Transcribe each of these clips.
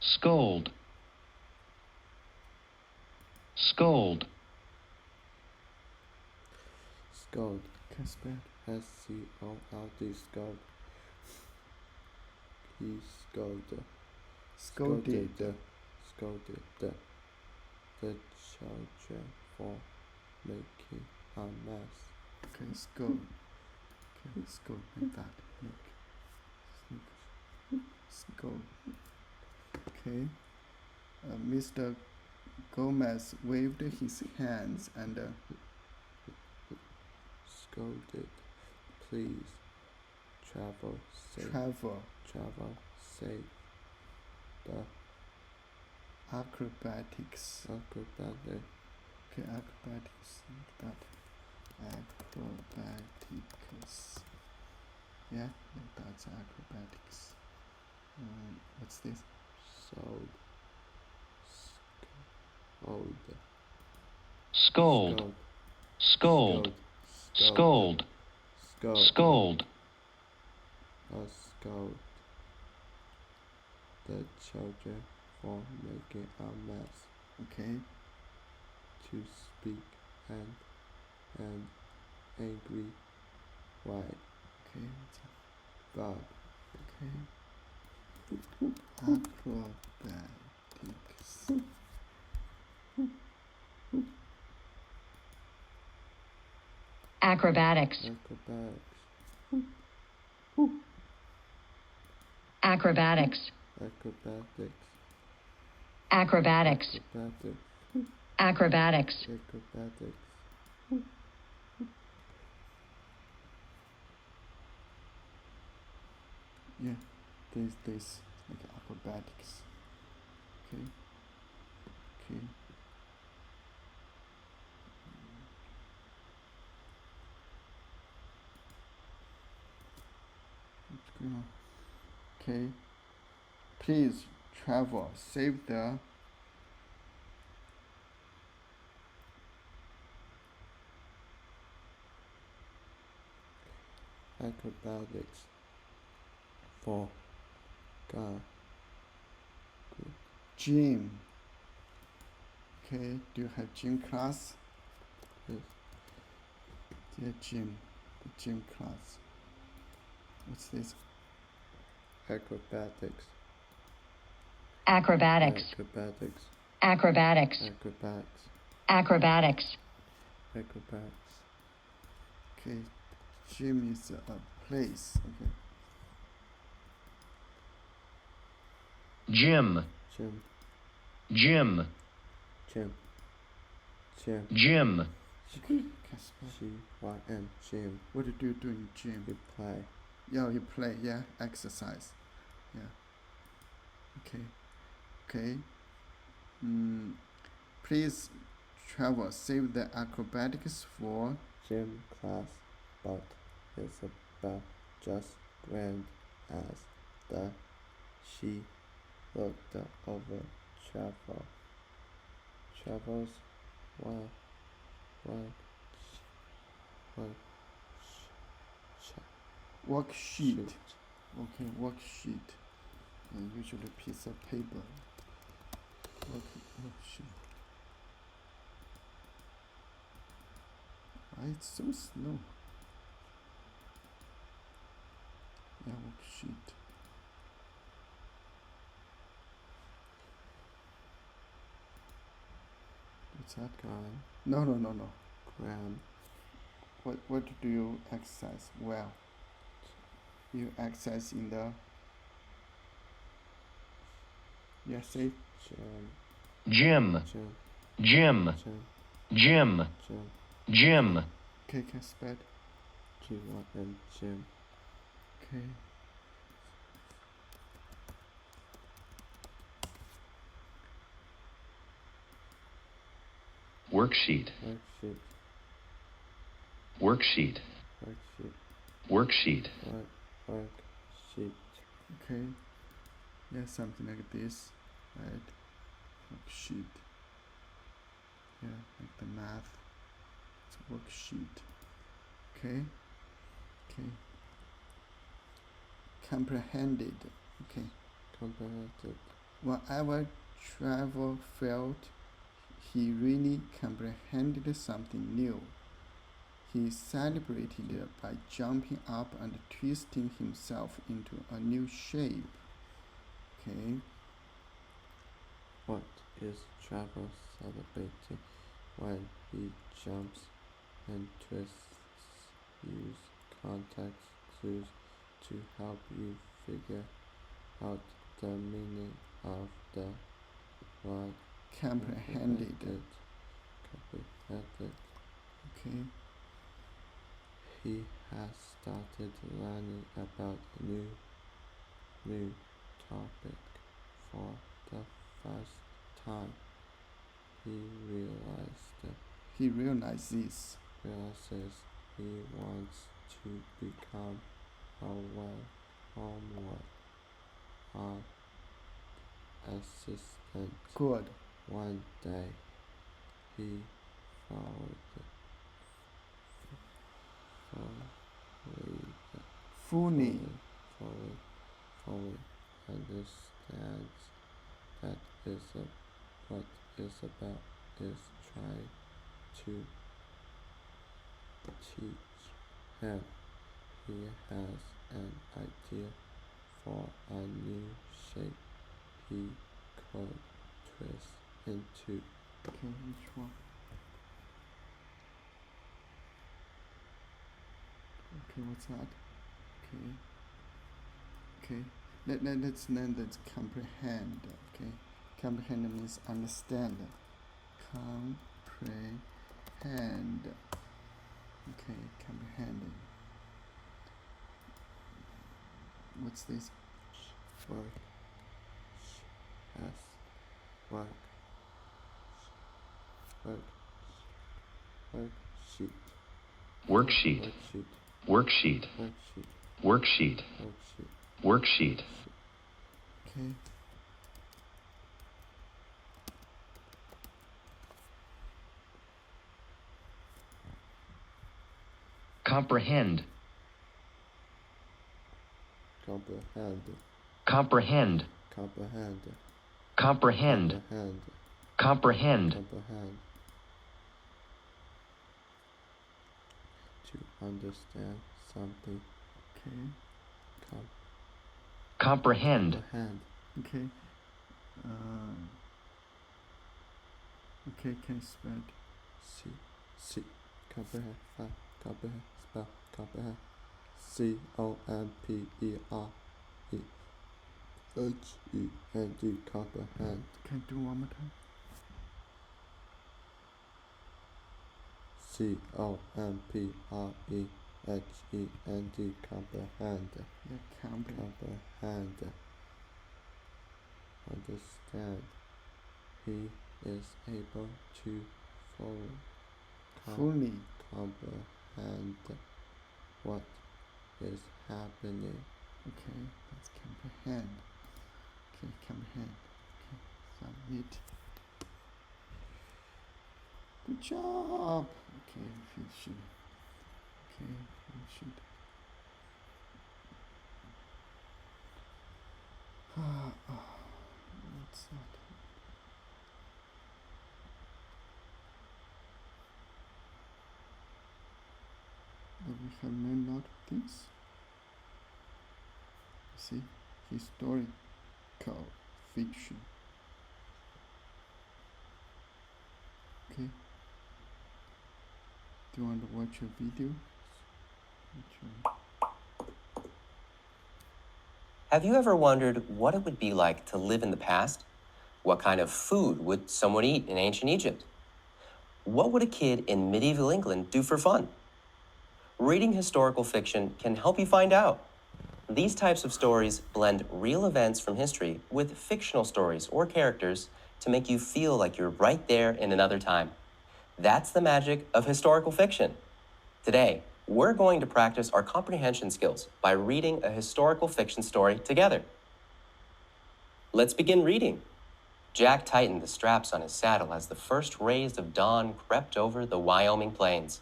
scold, scold, Scold. Casper. S-C-O-L-D. Scold. He scolded. Scolded. Scolded the children for making a mess. Okay, scold. Okay, scold like that. Scold. Okay. Mr. Gomez waved his hands and Scolded. Please travel safe. Travel safe. The acrobatics. acrobatic. Okay, acrobatics. Like that. Acrobatics. Yeah, that's acrobatics. What's this? Sold. Scold. scold, scold, scold, scold, A scold the children for making a mess. Okay. To speak an angry way. Okay. Verb. Okay. Acrobatics. acrobatics, Acrobatics. acrobatics, Acrobatics. acrobatics, Acrobatics. acrobatics, Yeah, this like acrobatics. Okay. Okay. Let's go. Okay. Please travel. Save the Acrobatics. For God. gym. Okay. Do you have gym class? Yes. Yeah, gym. The gym class. What's this? Acrobatics. acrobatics, Acrobatics. acrobatics, Acrobatics. acrobatics, Acrobatics. Okay. Gym is a place. Okay. gym, Gym. gym, Gym. Gym. gym, Casper. G-Y-M. Gym. What do you do in gym? You play. Yeah, you play. Yeah, exercise. Yeah. Okay. Okay. Please travel. Save the acrobatics for Gym class. But it's about just grand as the she looked over travels one worksheet. shoot. Okay, worksheet. Usually piece of paper. Worksheet. Why it's so slow? Yeah, worksheet. What's that? No. Gram. What do you exercise? Well, you exercise in the. Yeah, say gym, Gym. gym, Gym. gym, gym, okay, can spell. G-Y-M. Gym. Okay. worksheet, Worksheet. worksheet, Worksheet. worksheet, Worksheet. Okay. Yeah, something like this, right? Worksheet. Yeah, like the math. It's a worksheet. Okay. Okay. Comprehended. Okay. Comprehended. Whatever Trevor felt, he really comprehended something new. He celebrated by jumping up and twisting himself into a new shape. Okay. What is Trevor celebrating when he jumps and twists? Use context clues to help you figure out the meaning of the word Comprehended. Comprehended. Okay. He has started learning about a new topic for the first time. He realizes he wants to become a homework assistant. Good. One day, he followed Fully understands that what Isabel is trying to teach him. He has an idea for a new shape he could twist into. Okay, which one? Okay, what's that? Okay. Let's comprehend. Okay. Comprehend means understand. Comprehend. Okay, comprehend. What's this? Worksheet. Worksheet. Worksheet. Worksheet. Okay. Comprehend. Comprehend. Comprehend. Comprehend. Comprehend. Comprehend. To understand something. Okay. Comprehend. Okay. Okay, can you spell it? Comprehend. Spell comprehend. Comprehend. Comprehend. Can you do one more time? Comprehend. Comprehend. Yeah, Comprehend. Understand. He is able to fully comprehend what is happening. Okay, let's comprehend. Okay, comprehend. Okay, submit. Good job. Okay, finish it. Okay, finish it. What's that? Do we have many lot of things? See, historical fiction. Okay. Do you want to watch a video? Have you ever wondered what it would be like to live in the past? What kind of food would someone eat in ancient Egypt? What would a kid in medieval England do for fun? Reading historical fiction can help you find out. These types of stories blend real events from history with fictional stories or characters to make you feel like you're right there in another time. That's the magic of historical fiction. Today, we're going to practice our comprehension skills by reading a historical fiction story together. Let's begin reading. Jack tightened the straps on his saddle as the first rays of dawn crept over the Wyoming plains.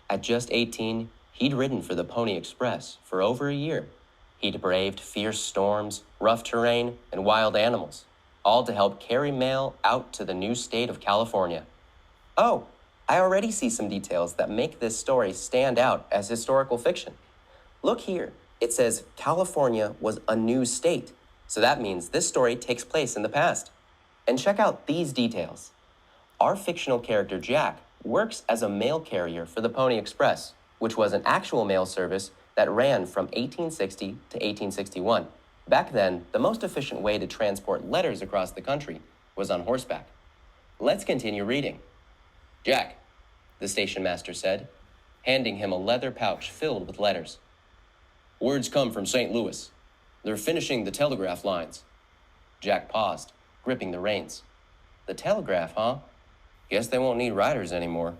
At just 18, he'd ridden for the Pony Express for over a year. He'd braved fierce storms, rough terrain, and wild animals. all to help carry mail out to the new state of California. Oh, I already see some details that make this story stand out as historical fiction. Look here. It says California was a new state, so that means this story takes place in the past. And check out these details. Our fictional character Jack works as a mail carrier for the Pony Express, which was an actual mail service that ran from 1860 to 1861. Back then, the most efficient way to transport letters across the country was on horseback. Let's continue reading. Jack, the station master said, handing him a leather pouch filled with letters. Words come from St. Louis. They're finishing the telegraph lines. Jack paused, gripping the reins. The telegraph, huh? Guess they won't need riders anymore.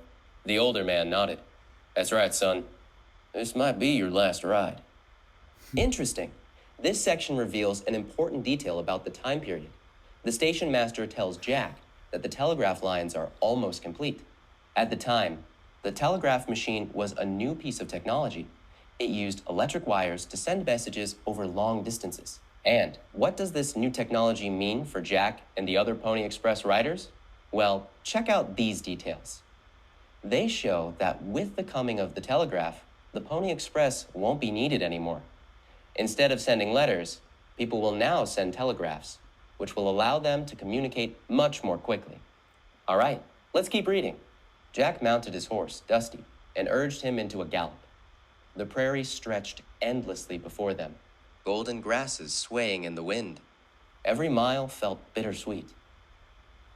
The older man nodded. That's right, son. This might be your last ride. Interesting. This section reveals an important detail about the time period. The station master tells Jack that the telegraph lines are almost complete. At the time, the telegraph machine was a new piece of technology. It used electric wires to send messages over long distances. And what does this new technology mean for Jack and the other Pony Express riders? Well, check out these details. They show that with the coming of the telegraph, the Pony Express won't be needed anymore. Instead of sending letters, people will now send telegraphs, which will allow them to communicate much more quickly. All right, let's keep reading. Jack mounted his horse, Dusty, and urged him into a gallop. The prairie stretched endlessly before them, golden grasses swaying in the wind. Every mile felt bittersweet.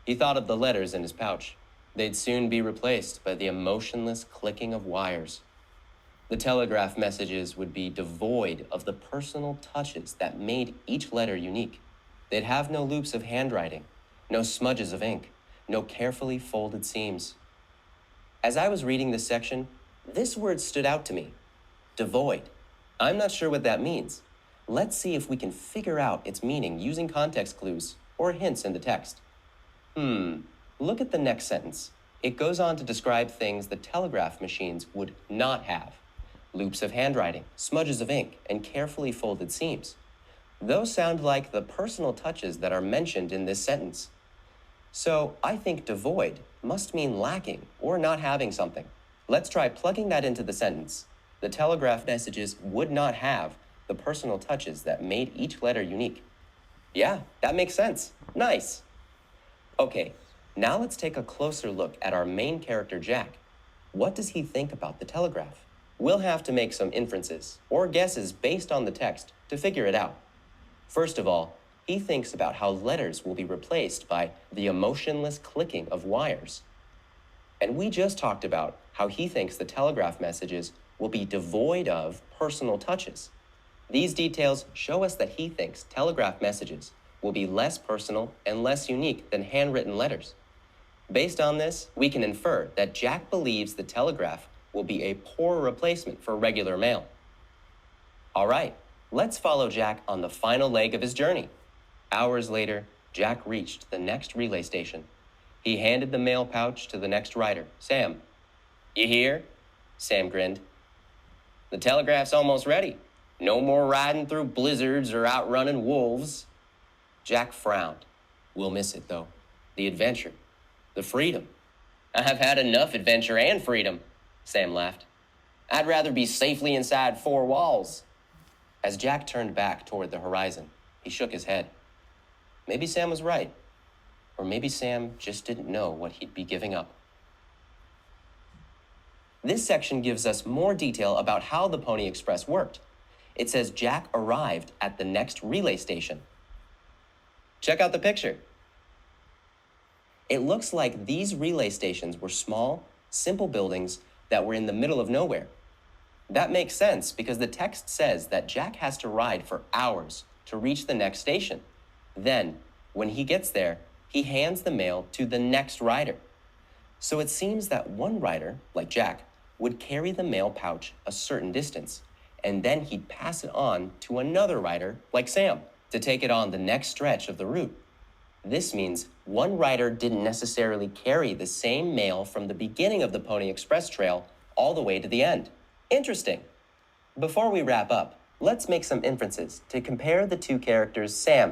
He thought of the letters in his pouch. They'd soon be replaced by the emotionless clicking of wires. The telegraph messages would be devoid of the personal touches that made each letter unique. They'd have no loops of handwriting, no smudges of ink, no carefully folded seams. As I was reading this section, this word stood out to me. Devoid. I'm not sure what that means. Let's see if we can figure out its meaning using context clues or hints in the text. Look at the next sentence. It goes on to describe things the telegraph machines would not have. Loops of handwriting, smudges of ink, and carefully folded seams. Those sound like the personal touches that are mentioned in this sentence. So I think devoid must mean lacking or not having something. Let's try plugging that into the sentence. The telegraph messages would not have the personal touches that made each letter unique. Yeah, that makes sense. Nice. Okay, now let's take a closer look at our main character, Jack. What does he think about the telegraph? We'll have to make some inferences or guesses based on the text to figure it out. First of all, he thinks about how letters will be replaced by the emotionless clicking of wires. And we just talked about how he thinks the telegraph messages will be devoid of personal touches. These details show us that he thinks telegraph messages will be less personal and less unique than handwritten letters. Based on this, we can infer that Jack believes the telegraph will be a poor replacement for regular mail. All right, let's follow Jack on the final leg of his journey. Hours later, Jack reached the next relay station. He handed the mail pouch to the next rider, Sam. You hear? Sam grinned. The telegraph's almost ready. No more riding through blizzards or outrunning wolves. Jack frowned. We'll miss it, though. The adventure. The freedom. I've had enough adventure and freedom, Sam laughed. I'd rather be safely inside four walls. As Jack turned back toward the horizon, he shook his head. Maybe Sam was right. Or maybe Sam just didn't know what he'd be giving up. This section gives us more detail about how the Pony Express worked. It says Jack arrived at the next relay station. Check out the picture. It looks like these relay stations were small, simple buildings that were in the middle of nowhere. That makes sense because the text says that Jack has to ride for hours to reach the next station. Then, when he gets there, he hands the mail to the next rider. So it seems that one rider, like Jack, would carry the mail pouch a certain distance, and then he'd pass it on to another rider, like Sam, to take it on the next stretch of the route. This means one rider didn't necessarily carry the same mail from the beginning of the Pony Express trail all the way to the end. Interesting. Before we wrap up, let's make some inferences to compare the two characters Sam